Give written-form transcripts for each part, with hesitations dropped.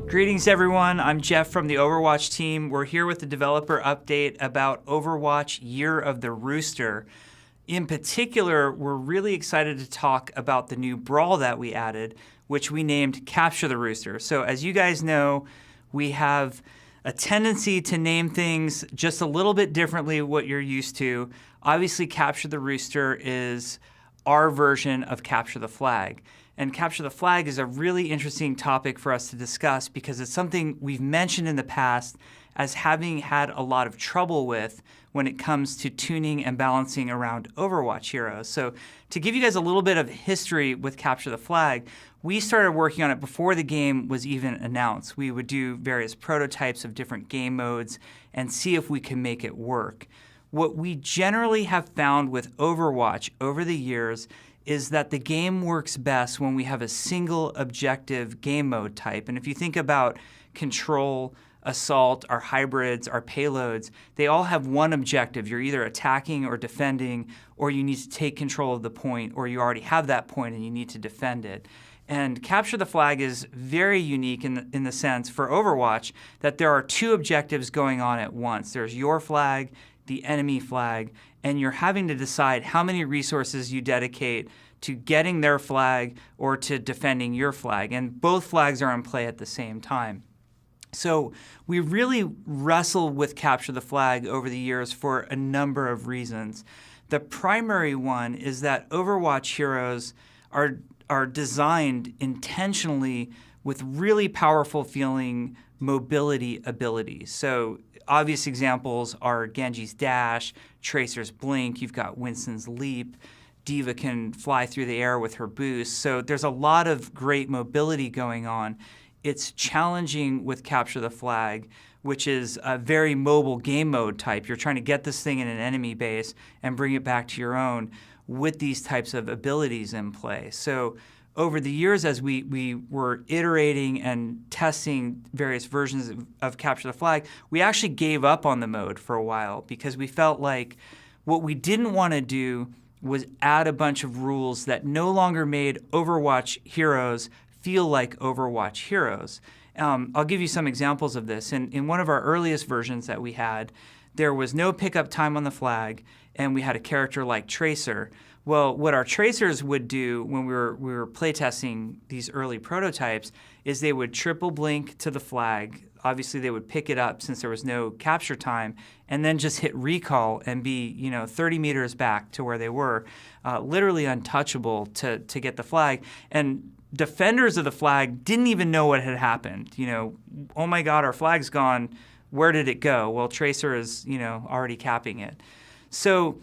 Greetings everyone, I'm Jeff from the Overwatch team. We're here with the developer update about Overwatch Year of the Rooster. In particular, we're really excited to talk about the new brawl that we added, which we named Capture the Rooster. So as you guys know, we have a tendency to name things just a little bit differently what you're used to. Obviously, Capture the Rooster is our version of Capture the Flag. And Capture the Flag is a really interesting topic for us to discuss because it's something we've mentioned in the past as having had a lot of trouble with when it comes to tuning and balancing around Overwatch heroes. So to give you guys a little bit of history with Capture the Flag, we started working on it before the game was even announced. We would do various prototypes of different game modes and see if we can make it work. What we generally have found with Overwatch over the years is that the game works best when we have a single objective game mode type. And if you think about Control, Assault, our hybrids, our payloads, they all have one objective. You're either attacking or defending, or you need to take control of the point, or you already have that point and you need to defend it. And Capture the Flag is very unique in the sense for Overwatch that there are two objectives going on at once. There's your flag, the enemy flag, and you're having to decide how many resources you dedicate to getting their flag or to defending your flag. And both flags are in play at the same time. So we really wrestled with Capture the Flag over the years for a number of reasons. The primary one is that Overwatch heroes are designed intentionally with really powerful feeling mobility abilities. So obvious examples are Genji's dash, Tracer's blink, you've got Winston's leap, D.Va can fly through the air with her boost. So there's a lot of great mobility going on. It's challenging with Capture the Flag, which is a very mobile game mode type. You're trying to get this thing in an enemy base and bring it back to your own with these types of abilities in play. So over the years, as we were iterating and testing various versions of Capture the Flag, we actually gave up on the mode for a while because we felt like what we didn't want to do was add a bunch of rules that no longer made Overwatch heroes feel like Overwatch heroes. I'll give you some examples of this. In one of our earliest versions that we had, there was no pickup time on the flag, and we had a character like Tracer. Well, what our tracers would do when we were playtesting these early prototypes is they would triple blink to the flag. Obviously, they would pick it up since there was no capture time, and then just hit recall and be 30 meters back to where they were, literally untouchable to get the flag. And defenders of the flag didn't even know what had happened. Oh my God, our flag's gone. Where did it go? Well, Tracer is already capping it. So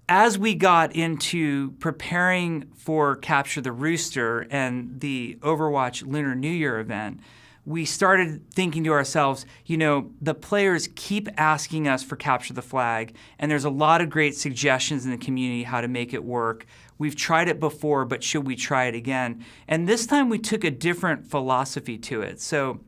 as we got into preparing for Capture the Rooster and the Overwatch Lunar New Year event, we started thinking to ourselves, the players keep asking us for Capture the Flag, and there's a lot of great suggestions in the community how to make it work. We've tried it before, but should we try it again? And this time we took a different philosophy to it. So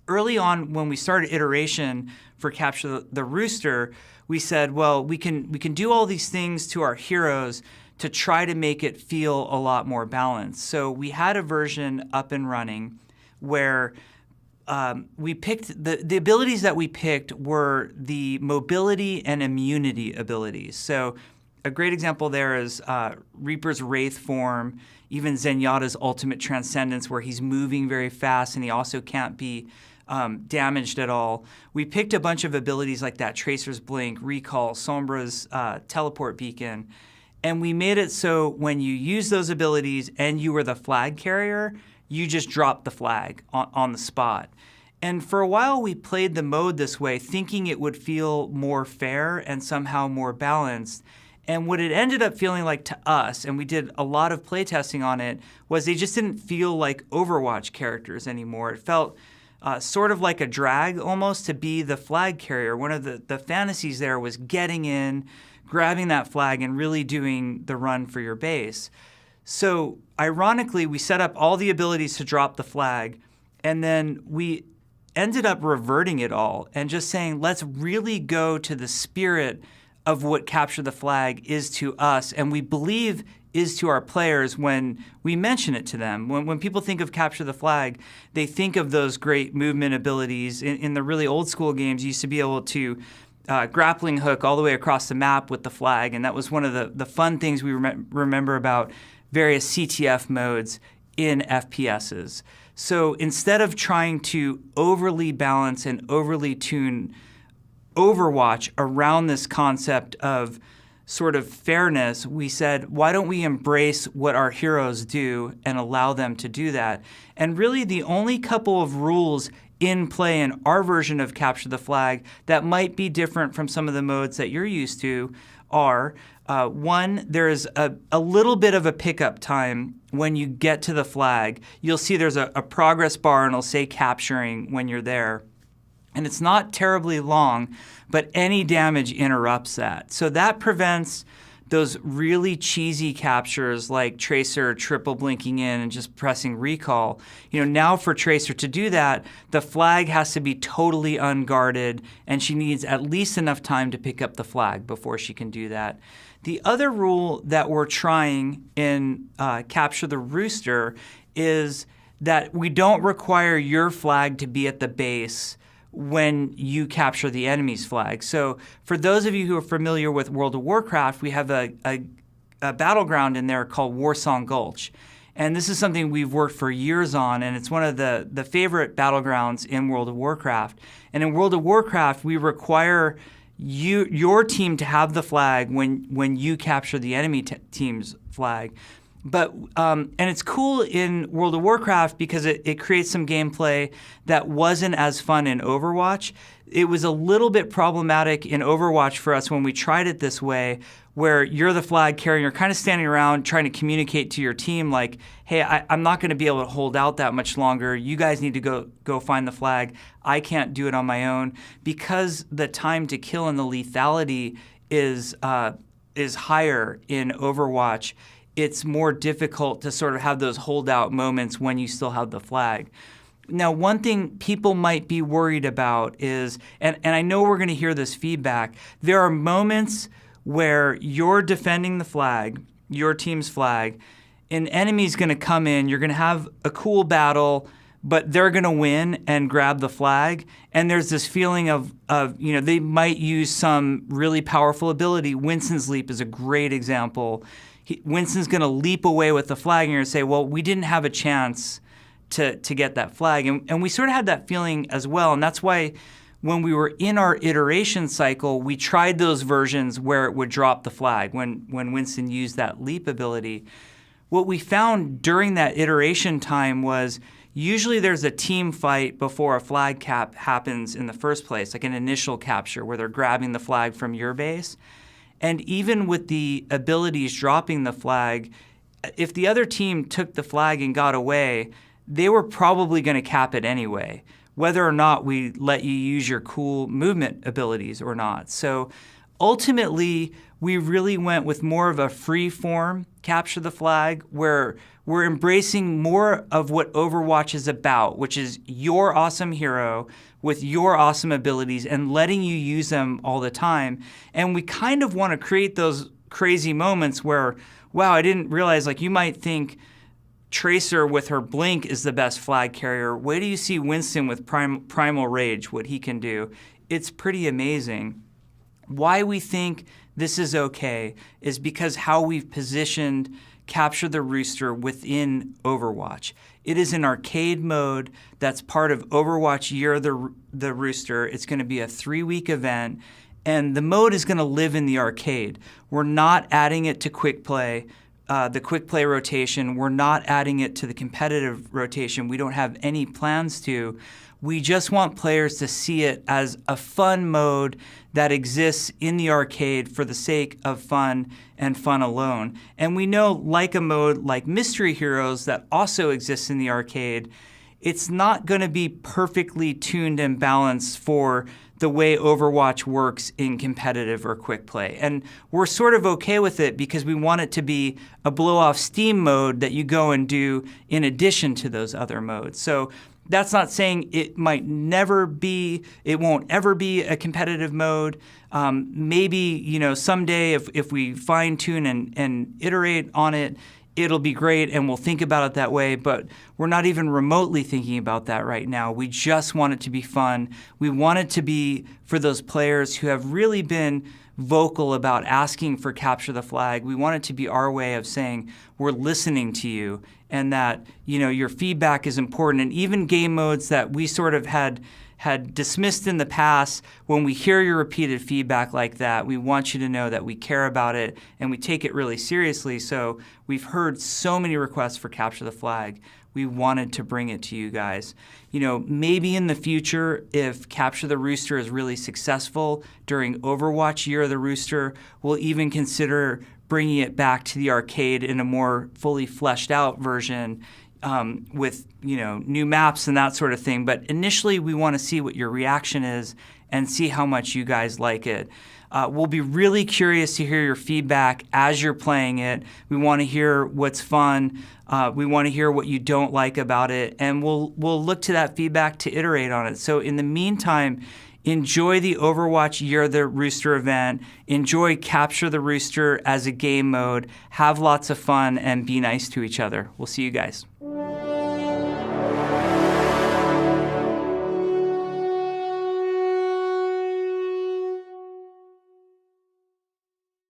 early on when we started iteration for Capture the Rooster, we said, well, we can do all these things to our heroes to try to make it feel a lot more balanced. So we had a version up and running where we picked the abilities that we picked were the mobility and immunity abilities. So a great example there is Reaper's Wraith form, even Zenyatta's Ultimate Transcendence, where he's moving very fast and he also can't be damaged at all. We picked a bunch of abilities like that, Tracer's Blink, Recall, Sombra's Teleport Beacon, and we made it so when you use those abilities and you were the flag carrier, you just dropped the flag on the spot. And for a while we played the mode this way, thinking it would feel more fair and somehow more balanced. And what it ended up feeling like to us, and we did a lot of playtesting on it, was they just didn't feel like Overwatch characters anymore. It felt sort of like a drag almost to be the flag carrier. One of the fantasies there was getting in, grabbing that flag, and really doing the run for your base. So ironically, we set up all the abilities to drop the flag, and then we ended up reverting it all and just saying, let's really go to the spirit of what capture the flag is to us, and we believe is to our players when we mention it to them. When people think of capture the flag, they think of those great movement abilities. In the really old school games, you used to be able to grappling hook all the way across the map with the flag, and that was one of the fun things we remember about various CTF modes in FPSs. So instead of trying to overly balance and overly tune Overwatch around this concept of sort of fairness, we said, why don't we embrace what our heroes do and allow them to do that? And really the only couple of rules in play in our version of Capture the Flag that might be different from some of the modes that you're used to are, one, there's a little bit of a pickup time when you get to the flag. You'll see there's a progress bar and it'll say capturing when you're there. And it's not terribly long, but any damage interrupts that. So that prevents those really cheesy captures like Tracer triple blinking in and just pressing recall. Now for Tracer to do that, the flag has to be totally unguarded, and she needs at least enough time to pick up the flag before she can do that. The other rule that we're trying in Capture the Rooster is that we don't require your flag to be at the base when you capture the enemy's flag. So for those of you who are familiar with World of Warcraft, we have a battleground in there called Warsong Gulch. And this is something we've worked for years on, and it's one of the favorite battlegrounds in World of Warcraft. And in World of Warcraft, we require your team to have the flag when you capture the enemy team's flag. But and it's cool in World of Warcraft because it creates some gameplay that wasn't as fun in Overwatch. It was a little bit problematic in Overwatch for us when we tried it this way, where you're the flag carrier, you're kind of standing around trying to communicate to your team like, hey, I'm not going to be able to hold out that much longer. You guys need to go find the flag. I can't do it on my own. Because the time to kill and the lethality is higher in Overwatch, it's more difficult to sort of have those holdout moments when you still have the flag. Now, one thing people might be worried about is, and I know we're going to hear this feedback, there are moments where you're defending the flag, your team's flag, an enemy's going to come in, you're going to have a cool battle, but they're going to win and grab the flag. And there's this feeling of they might use some really powerful ability. Winston's Leap is a great example. Winston's going to leap away with the flag, and you're going to say, well, we didn't have a chance to get that flag. And we sort of had that feeling as well. And that's why when we were in our iteration cycle, we tried those versions where it would drop the flag when Winston used that leap ability. What we found during that iteration time was usually there's a team fight before a flag cap happens in the first place, like an initial capture where they're grabbing the flag from your base. And even with the abilities dropping the flag, if the other team took the flag and got away, they were probably going to cap it anyway, whether or not we let you use your cool movement abilities or not. So ultimately, we really went with more of a free form capture the flag, where we're embracing more of what Overwatch is about, which is your awesome hero with your awesome abilities and letting you use them all the time. And we kind of want to create those crazy moments where, wow, I didn't realize, like, you might think Tracer with her blink is the best flag carrier. Wait till you see Winston with Primal Rage, what he can do. It's pretty amazing. Why we think this is okay is because how we've positioned Capture the Rooster within Overwatch. It is an arcade mode that's part of Overwatch Year of the Rooster. It's going to be a 3-week event, and the mode is going to live in the arcade. We're not adding it to quick play, the quick play rotation. We're not adding it to the competitive rotation. We don't have any plans to. We just want players to see it as a fun mode that exists in the arcade for the sake of fun and fun alone. And we know, like a mode like Mystery Heroes that also exists in the arcade, it's not going to be perfectly tuned and balanced for the way Overwatch works in competitive or quick play. And we're sort of okay with it because we want it to be a blow-off steam mode that you go and do in addition to those other modes. So That's not saying it won't ever be a competitive mode. Maybe, someday if we fine tune and iterate on it, it'll be great and we'll think about it that way, but we're not even remotely thinking about that right now. We just want it to be fun. We want it to be for those players who have really been vocal about asking for capture the flag. We want it to be our way of saying we're listening to you and that your feedback is important. And even game modes that we sort of had dismissed in the past, when we hear your repeated feedback like that, we want you to know that we care about it and we take it really seriously. So we've heard so many requests for capture the flag. We wanted to bring it to you guys. Maybe in the future, if Capture the Rooster is really successful during Overwatch Year of the Rooster, we'll even consider bringing it back to the arcade in a more fully fleshed out version with new maps and that sort of thing. But initially, we want to see what your reaction is and see how much you guys like it. We'll be really curious to hear your feedback as you're playing it. We want to hear what's fun. We want to hear what you don't like about it, and we'll look to that feedback to iterate on it. So in the meantime, enjoy the Overwatch Year of the Rooster event. Enjoy Capture the Rooster as a game mode. Have lots of fun and be nice to each other. We'll see you guys.